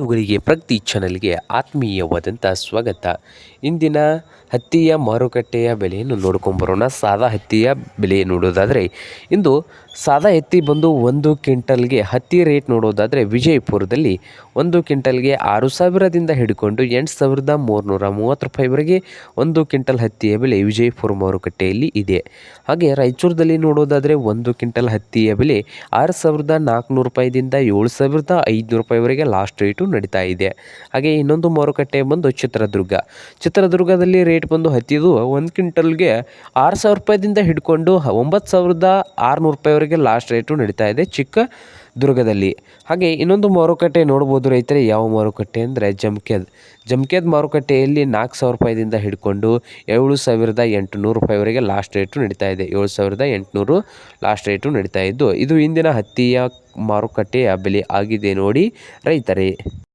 ಬಂಧುಗಳಿಗೆ ಪ್ರಗತಿ ಚಾನಲ್ಗೆ ಆತ್ಮೀಯವಾದಂಥ ಸ್ವಾಗತ. ಇಂದಿನ ಹತ್ತಿಯ ಮಾರುಕಟ್ಟೆಯ ಬೆಲೆಯನ್ನು ನೋಡ್ಕೊಂಬರೋಣ. ಸಾದಾ ಹತ್ತಿಯ ಬೆಲೆ ನೋಡೋದಾದರೆ ಇಂದು ಸಾದಾ ಹತ್ತಿ ಬಂದು 1 ಕ್ವಿಂಟಲ್ಗೆ ಹತ್ತಿ ರೇಟ್ ನೋಡೋದಾದರೆ ವಿಜಯಪುರದಲ್ಲಿ 1 ಕ್ವಿಂಟಲ್ಗೆ 6,000ದಿಂದ ಹಿಡ್ಕೊಂಡು 8,330 ರೂಪಾಯಿವರೆಗೆ 1 ಕ್ವಿಂಟಲ್ ಹತ್ತಿಯ ಬೆಲೆ ವಿಜಯಪುರ ಮಾರುಕಟ್ಟೆಯಲ್ಲಿ ಇದೆ. ಹಾಗೆ ರಾಯಚೂರದಲ್ಲಿ ನೋಡೋದಾದರೆ 1 ಕ್ವಿಂಟಲ್ ಹತ್ತಿಯ ಬೆಲೆ 6,400 ರೂಪಾಯಿದಿಂದ 7,500 ರೂಪಾಯಿವರೆಗೆ ಲಾಸ್ಟ್ ರೇಟು ನಡೀತಾ ಇದೆ. ಹಾಗೆ ಇನ್ನೊಂದು ಮಾರುಕಟ್ಟೆ ಬಂದು ಚಿತ್ರದುರ್ಗದಲ್ಲಿ ರೇಟ್ ಬಂದು ಹತ್ತಿದು 1 ಕ್ವಿಂಟಲ್ಗೆ 6,000 ರೂಪಾಯಿದಿಂದ ಹಿಡ್ಕೊಂಡು 9,600 ರೂಪಾಯಿವರೆಗೆ ಲಾಸ್ಟ್ ರೇಟು ನಡೀತಾ ಇದೆ ಚಿಕ್ಕದುರ್ಗದಲ್ಲಿ. ಹಾಗೆ ಇನ್ನೊಂದು ಮಾರುಕಟ್ಟೆ ನೋಡ್ಬೋದು ರೈತರೇ, ಯಾವ ಮಾರುಕಟ್ಟೆ ಅಂದರೆ ಜಮ್ಖೇದ್ ಮಾರುಕಟ್ಟೆಯಲ್ಲಿ 4,000 ರೂಪಾಯಿದಿಂದ ಹಿಡ್ಕೊಂಡು 7,800 ರೂಪಾಯಿವರೆಗೆ ಲಾಸ್ಟ್ ರೇಟು ನಡೀತಾ ಇದೆ. 7,800 ಲಾಸ್ಟ್ ರೇಟು ನಡೀತಾ ಇದ್ದು, ಇದು ಇಂದಿನ ಹತ್ತಿಯ ಮಾರುಕಟ್ಟೆಯ ಬೆಲೆ ಆಗಿದೆ ನೋಡಿ ರೈತರೇ.